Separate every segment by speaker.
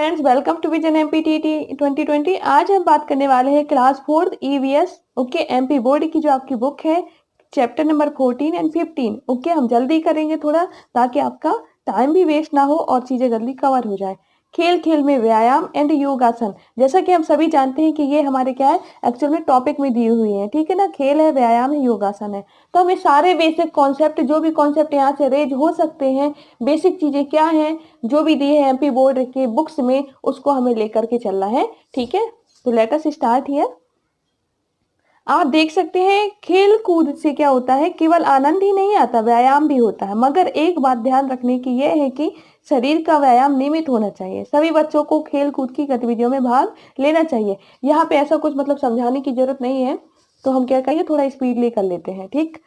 Speaker 1: Friends, welcome to vision MPTT 2020। आज हम बात करने वाले हैं class 4 EVS okay MP board की जो आपकी बुक है चैप्टर नंबर 14 एंड 15। ओके, हम जल्दी करेंगे थोड़ा ताकि आपका टाइम भी वेस्ट ना हो और चीजें जल्दी कवर हो जाए। खेल खेल में व्यायाम एंड योगासन, जैसा कि हम सभी जानते हैं कि ये हमारे क्या है एक्चुअल में टॉपिक में दिए हुए हैं, ठीक है ना। खेल है, व्यायाम है, योगासन है। तो हमें सारे बेसिक कॉन्सेप्ट, जो भी कॉन्सेप्ट यहाँ से रेज हो सकते हैं, बेसिक चीजें क्या हैं जो भी दिए हैं एमपी बोर्ड के बुक्स में, उसको हमें लेकर के चलना है, ठीक है। तो लेट अस स्टार्ट हियर। आप देख सकते हैं खेल कूद से क्या होता है, केवल आनंद ही नहीं आता, व्यायाम भी होता है। मगर एक बात ध्यान रखने की यह है कि शरीर का व्यायाम नियमित होना चाहिए। सभी बच्चों को खेल कूद की गतिविधियों में भाग लेना चाहिए। यहाँ पे ऐसा कुछ मतलब समझाने की जरूरत नहीं है, तो हम क्या कहिए थोड़ा स्पीडली कर लेते हैं, ठीक।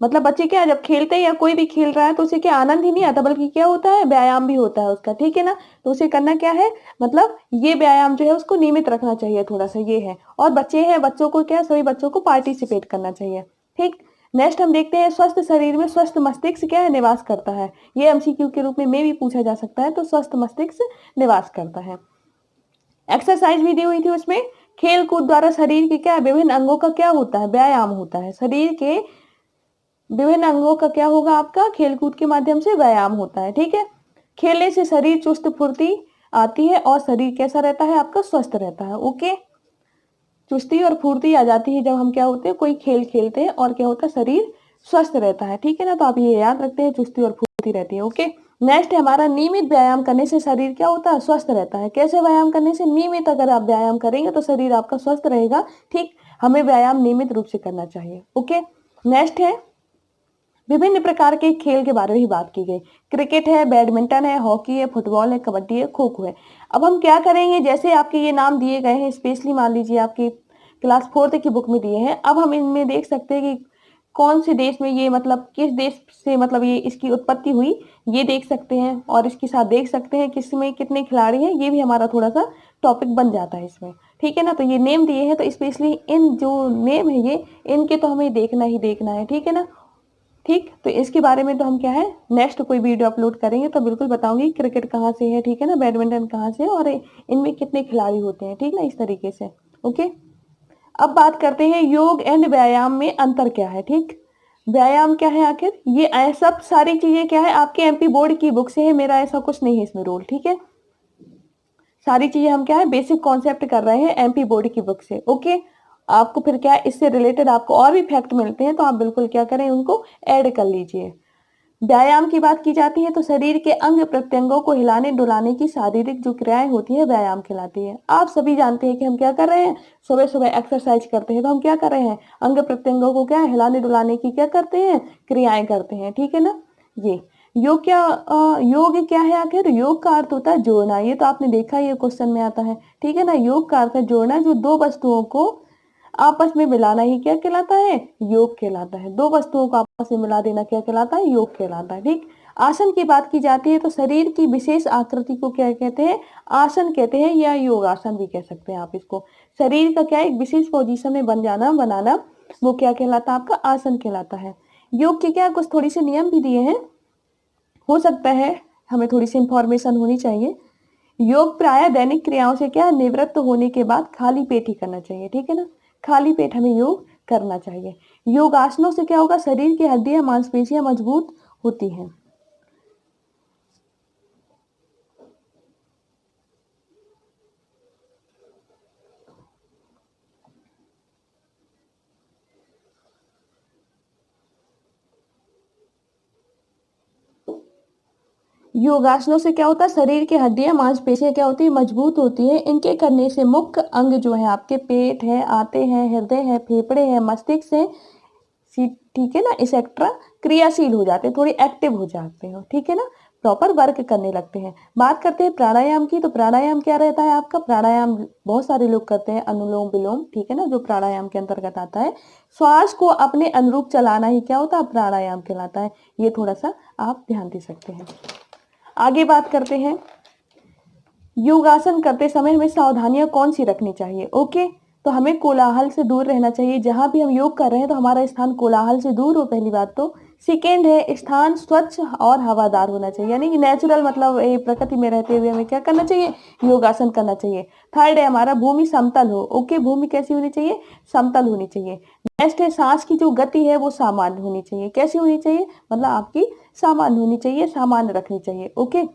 Speaker 1: मतलब बच्चे क्या जब खेलते हैं या कोई भी खेल रहा है तो उसे क्या आनंद ही नहीं आता, बल्कि क्या होता है व्यायाम भी होता है उसका, ठीक है ना। तो उसे करना क्या है, मतलब ये व्यायाम जो है उसको नियमित रखना चाहिए थोड़ा सा, ये है। और बच्चे हैं, बच्चों को क्या, सभी बच्चों को पार्टिसिपेट करना चाहिए, ठीक। नेक्स्ट हम देखते हैं स्वस्थ शरीर में स्वस्थ मस्तिष्क क्या है, निवास करता है। ये एमसीक्यू के रूप में भी पूछा जा सकता है। तो स्वस्थ मस्तिष्क निवास करता है। एक्सरसाइज भी दी हुई थी उसमें। खेल कूद द्वारा शरीर के क्या विभिन्न अंगों का क्या होता है, व्यायाम होता है। शरीर के विभिन्न अंगों का क्या होगा आपका, खेलकूद के माध्यम से व्यायाम होता है, ठीक है। खेलने से शरीर चुस्त फुर्ती आती है और शरीर कैसा रहता है आपका, स्वस्थ रहता है। ओके, चुस्ती और फुर्ती आ जाती है जब हम क्या होते हैं कोई खेल खेलते हैं, और क्या होता है शरीर स्वस्थ रहता है, ठीक है ना। तो आप ये याद रखते हैं, चुस्ती और फुर्ती रहती है। ओके, नेक्स्ट है हमारा नियमित व्यायाम करने से शरीर क्या होता है, स्वस्थ रहता है। कैसे व्यायाम करने से, नियमित अगर आप व्यायाम करेंगे तो शरीर आपका स्वस्थ रहेगा, ठीक। हमें व्यायाम नियमित रूप से करना चाहिए। ओके, नेक्स्ट है विभिन्न प्रकार के खेल के बारे में ही बात की गई। क्रिकेट है, बैडमिंटन है, हॉकी है, फुटबॉल है, कबड्डी है, खो खो है। अब हम क्या करेंगे, जैसे आपके ये नाम दिए गए हैं, स्पेशली मान लीजिए आपकी क्लास 4 की बुक में दिए हैं। अब हम इनमें देख सकते हैं कि कौन से देश में ये, मतलब किस देश से मतलब ये इसकी उत्पत्ति हुई, ये देख सकते हैं। और इसके साथ देख सकते हैं किसमें कितने खिलाड़ी हैं, ये भी हमारा थोड़ा सा टॉपिक बन जाता है इसमें, ठीक है ना। तो ये नेम दिए हैं, तो स्पेशली इन जो नेम है ये, इनके तो हमें देखना ही देखना है, ठीक है ना। ठीक, तो इसके बारे में तो हम क्या है नेक्स्ट कोई वीडियो अपलोड करेंगे तो बिल्कुल बताऊंगी क्रिकेट कहाँ से है, ठीक है ना, बैडमिंटन कहाँ से है और इनमें कितने खिलाड़ी होते हैं, ठीक ना, इस तरीके से। ओके, अब बात करते हैं योग एंड व्यायाम में अंतर क्या है, ठीक। व्यायाम क्या है आखिर, ये सब सारी चीजें क्या है आपके एमपी बोर्ड की बुक से है, मेरा ऐसा कुछ नहीं है इसमें रोल, ठीक है। सारी चीजें हम क्या है बेसिक कॉन्सेप्ट कर रहे हैं एमपी बोर्ड की बुक से। ओके, आपको फिर क्या है इससे रिलेटेड आपको और भी फैक्ट मिलते हैं तो आप बिल्कुल क्या करें उनको ऐड कर लीजिए। व्यायाम की बात की जाती है तो शरीर के अंग प्रत्यंगों को हिलाने डुलाने की शारीरिक जो क्रियाएं होती है व्यायाम कहलाती है। आप सभी जानते हैं कि हम क्या कर रहे हैं, सुबह सुबह एक्सरसाइज करते हैं तो हम क्या कर रहे हैं, अंग प्रत्यंगों को क्या हिलाने डुलाने की क्या करते हैं, क्रियाएं करते हैं, ठीक है ना। ये योग क्या योग क्या है आखिर, योग का अर्थ होता है जोड़ना। ये तो आपने देखा, ये क्वेश्चन में आता है, ठीक है ना। योग का अर्थ है जोड़ना, जो दो वस्तुओं को आपस में मिलाना ही क्या कहलाता है, योग कहलाता है। दो वस्तुओं को आपस में मिला देना क्या कहलाता है, योग कहलाता है, ठीक। आसन की बात की जाती है तो शरीर की विशेष आकृति को क्या कहते हैं, आसन कहते हैं, या योगासन भी कह सकते हैं आप इसको। शरीर का क्या एक विशेष पोजीशन में बन जाना बनाना, वो क्या कहलाता है आपका, आसन कहलाता है। योग के क्या कुछ थोड़ी से नियम भी दिए हैं, हो सकता है हमें थोड़ी सी इंफॉर्मेशन होनी चाहिए। योग प्राय दैनिक क्रियाओं से क्या निवृत्त होने के बाद खाली पेट ही करना चाहिए, ठीक है ना। खाली पेट हमें योग करना चाहिए। योग आसनों से क्या होगा, शरीर की हड्डियां मांसपेशियां मजबूत होती हैं। योगासनों से क्या होता है, शरीर की हड्डियां मांसपेशियां क्या होती है, मजबूत होती है। इनके करने से मुख्य अंग जो है आपके पेट है, आते हैं, हृदय है, फेफड़े है, मस्तिष्क है, ठीक है ना, इसेक्ट्रा क्रियाशील हो जाते हैं, थोड़ी एक्टिव हो जाते हैं, ठीक है ना, प्रॉपर वर्क करने लगते हैं। बात करते हैं प्राणायाम की, तो प्राणायाम क्या रहता है आपका, प्राणायाम बहुत सारे लोग करते हैं, अनुलोम विलोम, ठीक है ना, जो प्राणायाम के अंतर्गत आता है। श्वास को अपने अनुरूप चलाना ही क्या होता है, प्राणायाम कहलाता है। ये थोड़ा सा आप ध्यान दे सकते हैं। आगे बात करते हैं योगासन करते समय हमें सावधानियां कौन सी रखनी चाहिए। ओके, तो हमें कोलाहल से दूर रहना चाहिए। जहां भी हम योग कर रहे हैं तो हमारा स्थान कोलाहल से दूर हो, पहली बात तो। सेकेंड है स्थान स्वच्छ और हवादार होना चाहिए, यानी कि नेचुरल, मतलब प्रकृति में रहते हुए हमें क्या करना चाहिए, योगासन करना चाहिए। थर्ड है हमारा भूमि समतल हो। ओके, भूमि कैसी होनी चाहिए, समतल होनी चाहिए। नेक्स्ट है सांस की जो गति है वो सामान्य होनी चाहिए। कैसी होनी चाहिए, मतलब आपकी सामान्य होनी चाहिए, सामान्य रखनी चाहिए। ओके,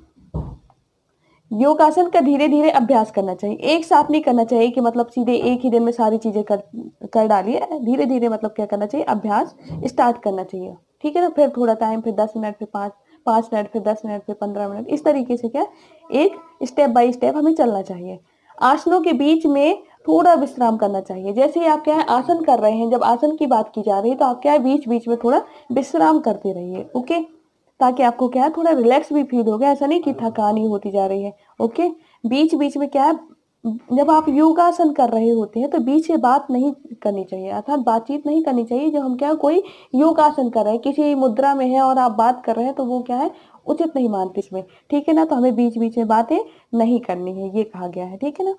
Speaker 1: योगासन का धीरे धीरे अभ्यास करना चाहिए, एक साथ नहीं करना चाहिए कि मतलब सीधे एक ही दिन में सारी चीजें कर डालिए। धीरे धीरे मतलब क्या करना चाहिए, अभ्यास स्टार्ट करना चाहिए। ठीक है ना, फिर थोड़ा टाइम, फिर 10 मिनट, फिर 5 मिनट, फिर 10 मिनट, फिर 15 मिनट, इस तरीके से क्या एक स्टेप बाय स्टेप हमें चलना चाहिए। आसनों के बीच में थोड़ा विश्राम करना चाहिए। जैसे ही आप क्या है आसन कर रहे हैं, जब आसन की बात की जा रही है तो आप क्या है बीच बीच में थोड़ा विश्राम करते रहिए। ओके, ताकि आपको क्या है थोड़ा रिलैक्स भी फील होगा, ऐसा नहीं कि थकान ही होती जा रही है। ओके, बीच बीच में क्या है, जब आप योगासन कर रहे होते हैं तो बीच से बात नहीं करनी चाहिए, अर्थात बातचीत नहीं करनी चाहिए। जब हम क्या कोई योगासन कर रहे हैं, किसी मुद्रा में है और आप बात कर रहे हैं, तो वो क्या है उचित नहीं मानते इसमें। ठीक है ना, तो हमें बीच बीच में बातें नहीं करनी है, ये कहा गया है। ठीक है ना,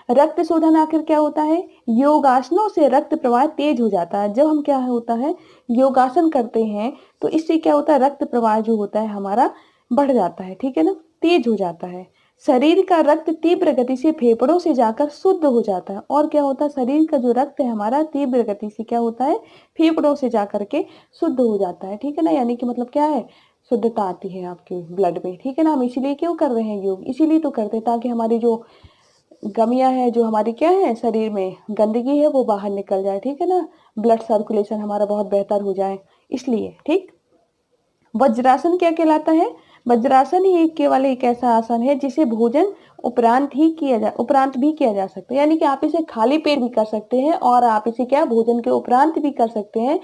Speaker 1: रक्त शोधन आखिर क्या होता है, योगासनों से रक्त प्रवाह तेज हो जाता है। जब हम क्या होता है योगासन करते हैं तो इससे क्या होता है, रक्त प्रवाह जो होता है हमारा बढ़ जाता है। ठीक है ना, तेज हो जाता है। शरीर का रक्त तीव्र गति से फेफड़ों से जाकर शुद्ध हो जाता है। और क्या होता है, शरीर का जो रक्त है हमारा तीव्र गति से क्या होता है, फेफड़ों से जाकर के शुद्ध हो जाता है। ठीक है ना, यानी कि मतलब क्या है, शुद्धता आती है आपके ब्लड में। ठीक है ना, हम इसीलिए क्यों कर रहे हैं योग, इसीलिए तो करते हैं ताकि हमारी जो गमियां है, जो हमारी क्या है शरीर में गंदगी है, वो बाहर निकल जाए। ठीक है ना, ब्लड सर्कुलेशन हमारा बहुत बेहतर हो जाए, इसलिए। ठीक, वज्रासन क्या कहलाता है, वज्रासन ही एक केवल एक ऐसा आसन है जिसे भोजन उपरांत भी किया जा सकता है। यानी कि आप इसे खाली पेट भी कर सकते हैं और आप इसे क्या भोजन के उपरांत भी कर सकते हैं।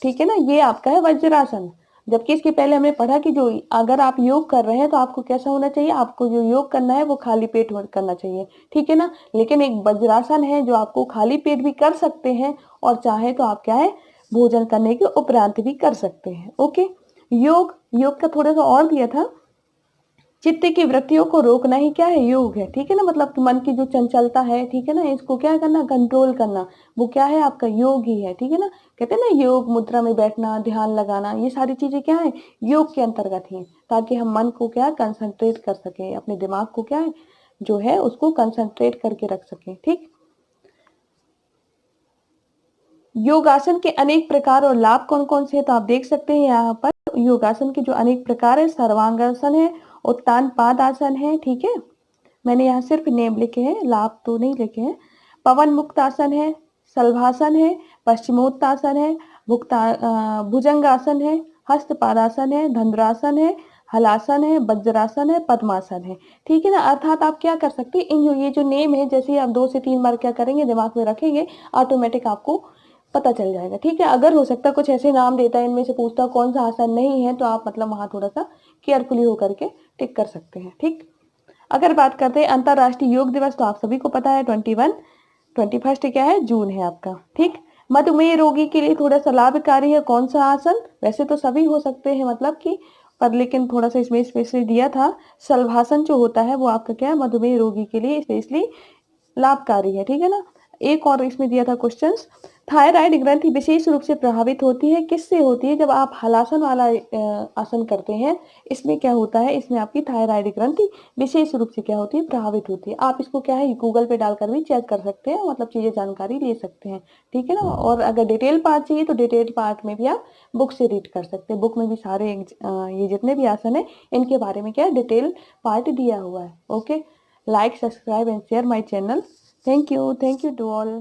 Speaker 1: ठीक है ना, ये आपका है वज्रासन। जबकि इसके पहले हमने पढ़ा कि जो अगर आप योग कर रहे हैं तो आपको कैसा होना चाहिए, आपको जो योग करना है वो खाली पेट करना चाहिए। ठीक है ना, लेकिन एक वज्रासन है जो आपको खाली पेट भी कर सकते हैं और चाहे तो आप क्या है भोजन करने के उपरांत भी कर सकते हैं। ओके, योग योग का थोड़ा सा और दिया था, चित्त की वृत्तियों को रोकना ही क्या है, योग है। ठीक है ना, मतलब मन की जो चंचलता है, ठीक है ना, इसको क्या करना, कंट्रोल करना, वो क्या है आपका योग ही है। ठीक है ना, कहते हैं ना योग मुद्रा में बैठना, ध्यान लगाना, ये सारी चीजें क्या है योग के अंतर्गत ही, ताकि हम मन को क्या कंसंट्रेट कर सके, अपने दिमाग को क्या है जो है उसको कंसंट्रेट करके रख सके। ठीक, योगासन के अनेक प्रकार और लाभ कौन कौन से हैं, तो आप देख सकते हैं यहाँ पर योगासन के जो अनेक प्रकार है, सर्वांगासन है, उत्तान पाद आसन है। ठीक है, मैंने यहाँ सिर्फ नेम लिखे हैं, लाभ तो नहीं लिखे हैं। पवन मुक्त आसन है, शलभासन है, पश्चिमोत्तासन है, भुजंगासन है, हस्तपादासन है, धनुरासन है, हलासन है, वज्रासन है, पद्मासन है। ठीक है ना, अर्थात आप क्या कर सकते हैं, इन जो ये जो नेम है, जैसे ही आप 2 से 3 बार क्या करेंगे दिमाग में रखेंगे, ऑटोमेटिक आपको पता चल जाएगा। ठीक है, अगर हो सकता है कुछ ऐसे नाम देता है, इनमें से पूछता कौन सा आसन नहीं है, तो आप मतलब वहां थोड़ा सा केयरफुली होकर के टिक कर सकते हैं। ठीक, अगर बात करते हैं अंतरराष्ट्रीय योग दिवस, तो आप सभी को पता है 21 क्या है, जून है आपका। ठीक, मधुमेह रोगी के लिए थोड़ा सा लाभकारी है कौन सा आसन, वैसे तो सभी हो सकते हैं मतलब कि, पर लेकिन थोड़ा सा इसमें स्पेशली दिया था, शलभासन जो होता है वो आपका क्या है मधुमेह रोगी के लिए स्पेशली लाभकारी है। ठीक है ना, एक और इसमें दिया था क्वेश्चंस, थायराइड ग्रंथि विशेष रूप से प्रभावित होती है, किससे होती है, जब आप हलासन वाला आसन करते हैं, इसमें क्या होता है, इसमें आपकी थायराइड ग्रंथि विशेष रूप से क्या होती है, प्रभावित होती है। आप इसको क्या है गूगल पे डालकर भी चेक कर सकते हैं, मतलब चीजें जानकारी ले सकते हैं। ठीक है ना, और अगर डिटेल पार्ट चाहिए तो डिटेल पार्ट में भी आप बुक से रीड कर सकते हैं। बुक में भी सारे ये जितने भी आसन है इनके बारे में क्या है डिटेल पार्ट दिया हुआ है। Okay, like, subscribe and share my channel. Thank you to all.